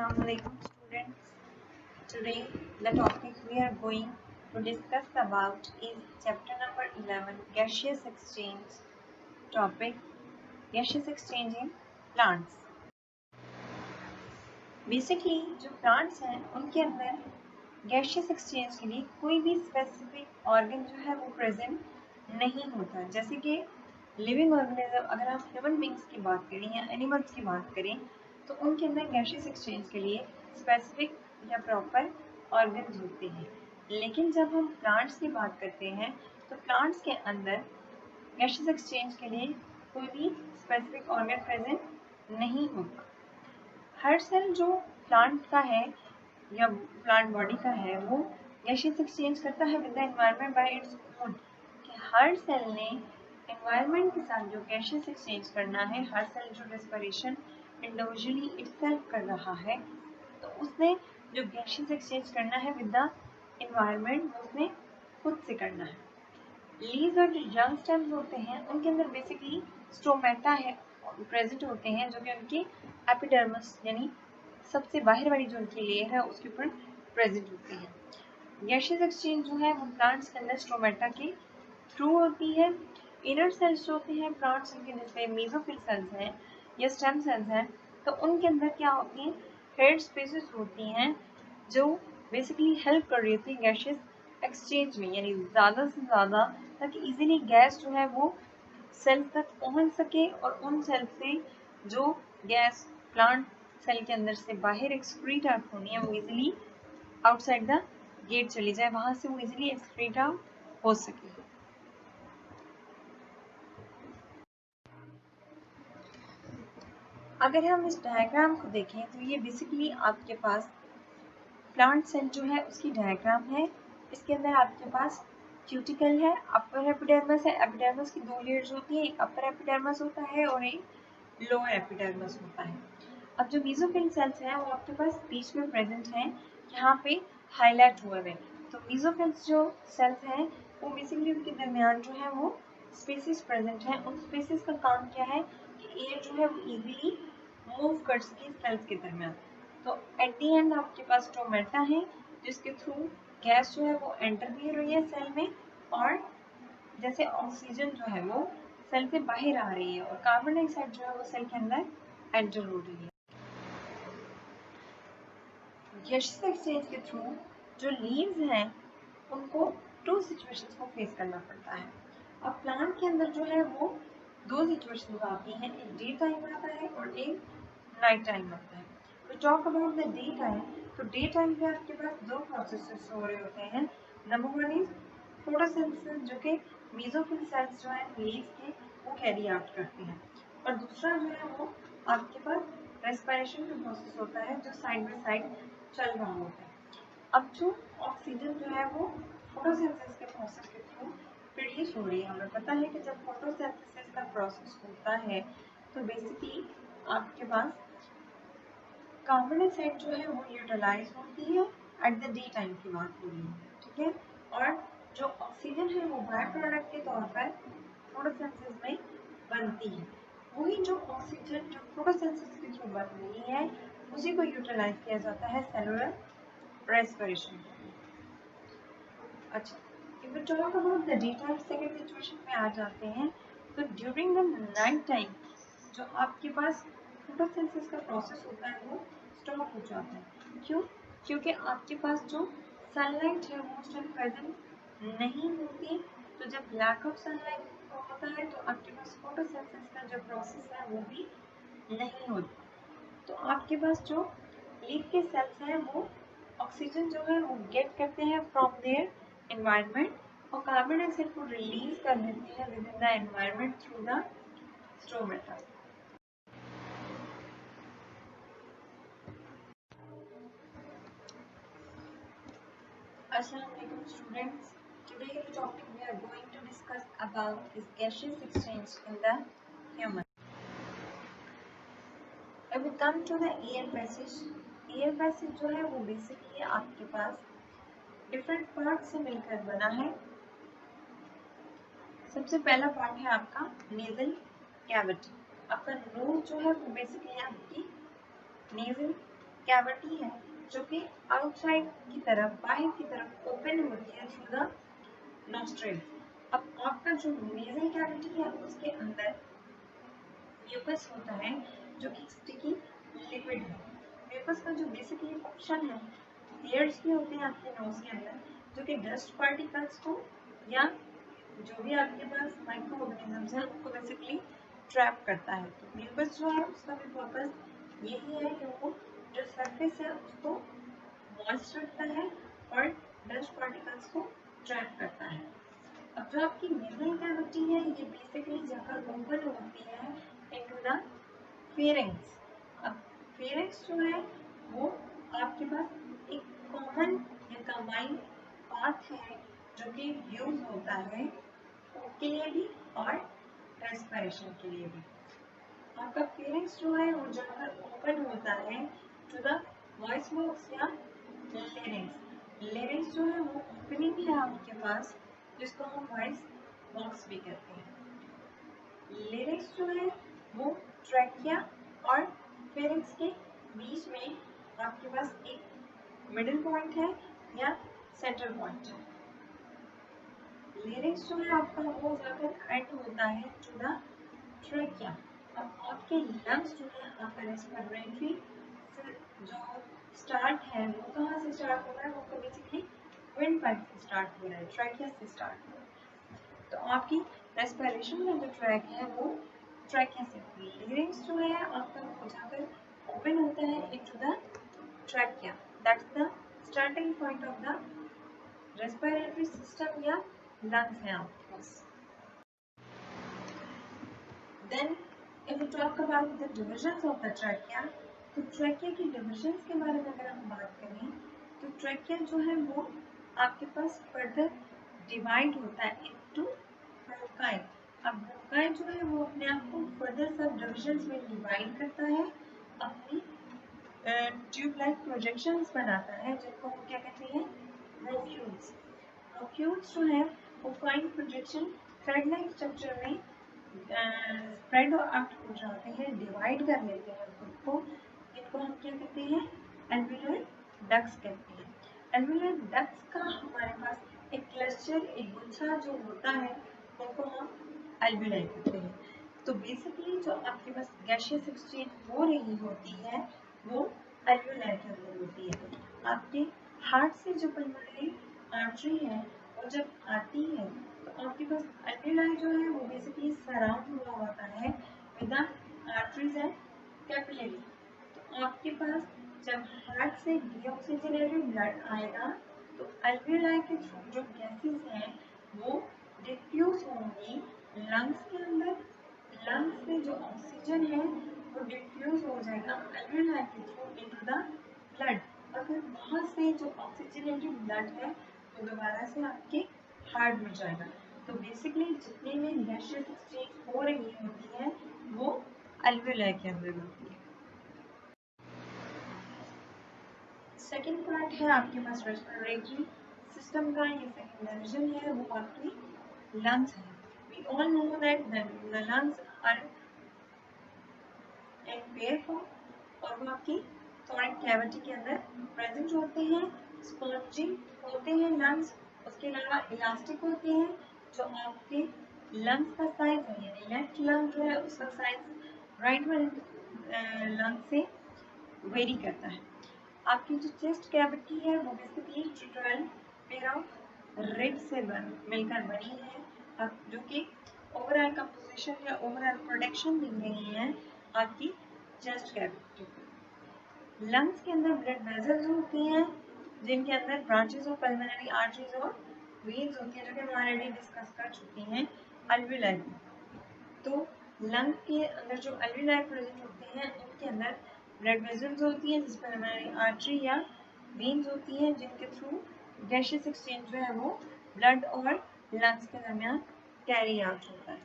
Assalamualaikum students. Today the topic we are going to discuss about is chapter number 11 gaseous exchange. Topic gaseous exchange in plants. Basically जो plants हैं उनके अंदर gaseous exchange के लिए कोई भी specific organ जो है वो present नहीं होता. जैसे कि लिविंग ऑर्गेनिज्म अगर आप ह्यूमन बींग्स की बात करें या एनिमल्स की बात करें तो उनके अंदर गैशियस एक्सचेंज के लिए स्पेसिफिक या प्रॉपर ऑर्गन्स होते हैं. लेकिन जब हम प्लांट्स की बात करते हैं तो प्लांट्स के अंदर गैशियस एक्सचेंज के लिए कोई भी स्पेसिफिक ऑर्गन प्रेजेंट नहीं होता. हर सेल जो प्लांट का है या प्लांट बॉडी का है वो गैशियस एक्सचेंज करता है with the environment bye its own. कि हर सेल ने एनवायरनमेंट के साथ जो गैशियस एक्सचेंज करना है, हर सेल जो रेस्पिरेशन इंडिविजुअली इटसेल्फ कर रहा है तो उसने जो गैशियस एक्सचेंज करना है विद द एनवायरनमेंट उसने खुद से करना है. लीव्स और जो यंग स्टेम्स होते हैं उनके अंदर बेसिकली स्टोमेटा है प्रेजेंट होते हैं जो कि उनके एपिडर्मिस यानी सबसे बाहर वाली जो उनकी लेयर है उसके ऊपर प्रेजेंट होती है. गैशियस एक्सचेंज जो है वो प्लांट्स के अंदर स्टोमेटा के थ्रू होती है. इनर सेल्स जो होते हैं प्लांट्स के जैसे मेसोफिल सेल्स हैं या स्टेम सेल्स हैं तो उनके अंदर क्या होती हैं हेड स्पेसेस होती हैं जो बेसिकली हेल्प कर रही होती है गैशियस एक्सचेंज में, यानी ज़्यादा से ज़्यादा ताकि इजीली गैस जो है वो सेल तक पहुंच सके और उन सेल से जो गैस प्लांट सेल के अंदर से बाहर एक्सक्रीट आउट होनी है वो इजीली आउटसाइड द गेट चली जाए, वहां से वो इजीली एक्सक्रीट आउट हो सके. अगर हम इस डायग्राम को देखें तो ये बेसिकली आपके पास प्लांट सेल जो है उसकी डायग्राम है. इसके अंदर आपके पास क्यूटिकल है, अपर एपिडर्मिस है. एपिडर्मिस की दो लेयर्स होती हैं, एक अपर एपिडर्मिस होता है और एक लोअर एपिडर्मिस होता है. अब जो मेसोफिल सेल्स हैं वो आपके पास बीच में प्रेजेंट हैं, यहाँ पे हाईलाइट हुए हैं. तो मेसोफिल्स जो सेल्स हैं वो बेसिकली उनके दरमियान जो है वो स्पेसेस प्रेजेंट हैं. उन स्पेसेस का काम क्या है कि एयर जो है वो इजीली मूव कर सके सेल्स के दरमियान. तो एट दी एंड आपके पास स्टोमेटा है जिसके थ्रू गैस जो है वो एंटर भी हो रही है सेल में और जैसे ऑक्सीजन जो है वो सेल से बाहर आ रही है और कार्बन डाइऑक्साइड जो है वो सेल के अंदर एंटर हो रही है. गैशियस एक्सचेंज के थ्रू जो लीव्स हैं उनको टू सिचुएशंस को फेस करना पड़ता है. अब प्लांट के अंदर जो है वो दो सिचुएशंस आती हैं, एक डे टाइम आता है और एक नाइट टाइम आता है. तो talk about the day time, तो डे टाइम पे आपके पास दो प्रोसेसेस हो रहे होते हैं. नंबर वन इज फोटोसिंथेसिस जो कि मेसोफिल सेल्स जो है लीव्स के वो कैरी आउट करते हैं और दूसरा जो है वो आपके पास रेस्पिरेशन का प्रोसेस होता है जो साइड बाय साइड चल रहा होता है. अब जो ऑक्सीजन जो है वो फोटोसिंथेसिस के प्रोसेस के थ्रू प्रोड्यूस हो रही है. हमें पता है कि जब फोटोसिंथेसिस का प्रोसेस होता है तो बेसिकली आपके पास कार्बन डाइऑक्साइड जो है वो यूटिलाइज होती है एट द डे टाइम की बात हो रही है, ठीक है. और जो ऑक्सीजन है वो बाय प्रोडक्ट के तौर पर फोटोसिंथेसिस में बनती है. वही जो ऑक्सीजन जो फोटोसिंथेसिस के थ्रू बन रही है उसी को यूटिलाइज किया जाता है सेलुलर रेस्पिरेशन. अच्छा, if we talk about the daytime second situation में आ जाते हैं तो ड्यूरिंग द नाइट टाइम जो आपके पास फोटोसिंथेसिस का प्रोसेस होता है वो स्टॉप हो जाता है. क्यों? क्योंकि आपके पास जो सनलाइट है वो उस टाइम प्रेजेंट नहीं होती. तो जब लैक ऑफ सनलाइट होता है तो आपके पास फोटोसिंथेसिस का जो प्रोसेस है वो भी नहीं होता. तो आपके पास जो लीफ के सेल्स हैं वो ऑक्सीजन जो है वो गेट करते हैं फ्रॉम देयर एनवायरनमेंट और कार्बन डाइऑक्साइड को रिलीज कर देते हैं with in the environment through the stomata. Assalamualaikum students. Today the topic we are going to discuss about is gaseous exchange in the human. If we come to the air passage जो है वो basically आपके पास different part से मिलकर बना है. सबसे पहला पार्ट है आपका नेजल कैविटी. आपका नोज जो है वो बेसिकली आपकी नेजल कैविटी है जो कि आउटसाइड की तरफ, बाहर की तरफ ओपन होती है थ्रू द नॉस्ट्रिल। अब आपका जो नेजल कैविटी है उसके अंदर म्यूकस होता है जो कि स्टिकी लिक्विड है। म्यूकस का जो बेसिकली फंक्शन है, हेयर्स भी होते हैं आपके नोज के अंदर जो कि डस्ट पार्टिकल्स को या जो भी आपके पास माइक्रो ऑर्गेनिजम्स हैं उनको बेसिकली ट्रैप करता है। तो म्यूकस जो है उसका भी पर्पस यही है कि वो जो सरफेस है उसको मॉइस्ट रखता है और डस्ट पार्टिकल्स को ट्रैप करता है। अब जो आपकी नेजल कैविटी है ये बेसिकली जगह ओपन होती है इनटू द फेरिंग्स। अब फेरिंग्स जो है वो आपके पास एक कॉमन या कंबाइंड पाथ है जो कि यूज होता है फूड के लिए भी और रेस्पिरेशन के लिए भी। आपका फेरिंग्स जो है वो जगह ओपन होता है टू द वॉइस बॉक्स या लेरिंग्स। लेरिंग्स जो है वो ओपनिंग है आपके पास जिसको हम वॉइस बॉक्स भी कहते हैं। लेरिंग्स जो है वो ट्रैकिया और फेरिंग्स के बीच में आपके पास एक मिडिल पॉइंट है या सेंटर पॉइंट है। लेरिंग्स जो है आपका वो जाकर एंड होता है टू द ट्रैकिया। अब आपके लंग्स जो है आपका रेस्पिरेटरी जो स्टार्ट है वो कहाँ से स्टार्ट हो रहा है, वो बेसिकली विंड पाइप से स्टार्ट हो रहा है, ट्रैकिया से स्टार्ट हो रहा है। तो आपकी रेस्पिरेशन का जो ट्रैक है वो ट्रैकिया से, लेरिंग्स जो है आपका वो जाकर ओपन होता है into the trachea. That's the starting point of the respiratory system या लंग्स है आपके पास। Then if we talk about the divisions of the trachea, तो ट्रैकिया की डिविजन्स के बारे में अगर हम बात करें तो ट्रैकिया जो है वो आपके पास फर्दर डिवाइड होता है इनटू ब्रोंकाई। अब ब्रोंकाई जो है वो अपने आप को फर्दर सब डिविजन्स में डिवाइड करता है, अपनी ट्यूब लाइक प्रोजेक्शंस बनाता है जिनको हम क्या कहते हैं, ब्रोंक्यूल्स। ब्रोंक्यूल्स जो है वो fine projection thread like structure में स्प्रेड आउट हो जाते हैं, डिवाइड कर लेते हैं खुद को। इनको हम क्या कहते हैं, एल्वियोलर डक्ट्स कहते हैं। एल्वियोलर डक्ट्स का हमारे पास एक क्लस्टर, एक गुच्छा जो होता है उनको हम एल्वियोलाई कहते हैं। तो बेसिकली जो आपके पास गैसियस एक्सचेंज हो रही होती है वो एल्वियोलाई के अंदर होती है। आपके हार्ट से जो पल्मोनरी आर्टरी है वो जब आती है तो आपके पास एल्वियोलाई जो है वो बेसिकली सराउंड हुआ होता है विद आर्टरीज एंड कैपिलरी। तो आपके पास जब हार्ट से डीऑक्सीजनेटेड ब्लड आएगा तो एल्वियोलाई के थ्रू जो गैसेस हैं वो डिफ्यूज होंगी लंग्स के अंदर। लंग्स से जो ऑक्सीजन है वो डिफ्यूज हो जाएगा एल्वियोलाई के थ्रू इनटू द ब्लड, और फिर वहाँ से जो ऑक्सीजनेटेड ब्लड है वो दोबारा से आपके हार्ट में जाएगा। तो बेसिकली जितने में गैसियस एक्सचेंज हो रही होती है वो एल्वियोलाई के अंदर होती है। सेकेंड पार्ट है आपके पास रेस्पिरेटरी सिस्टम का, ये सेकेंड डिवीजन है वो आपकी लंग्स है। We all know that the lungs are in pair form और वो आपकी थोरैक कैविटी के अंदर प्रेजेंट होते हैं। स्पॉन्जी होते हैं लंग्स, उसके अलावा इलास्टिक होते हैं। जो आपके लंग्स का साइज है यानी लेफ्ट लंग जो है उसका साइज राइट लंग से वेरी करता है। आपकी जो चेस्ट कैविटी है वो बेसिकली 12 पेयर ऑफ रिब से मिलकर बनी है, अब जो कि ओवरऑल कंपोजिशन या ओवरऑल प्रोटेक्शन दे रही है आपकी चेस्ट कैविटी को। लंग्स के अंदर ब्लड वेसल्स होती हैं जिनके अंदर ब्रांचेस ऑफ पल्मोनरी आर्टरीज और वेन्स होती हैं जो कि हम ऑलरेडी डिस्कस कर चुके हैं एल्वियोलाई में। तो लंग के अंदर जो एल्वियोलाई प्रेजेंट होते हैं उनके अंदर ब्लड वेसल्स होती हैं जिस पर हमारी आर्टरी या वेन्स होती हैं जिनके थ्रू गैसियस एक्सचेंज जो है वो ब्लड और लंग्स के दरमियान कैरी आउट होता है।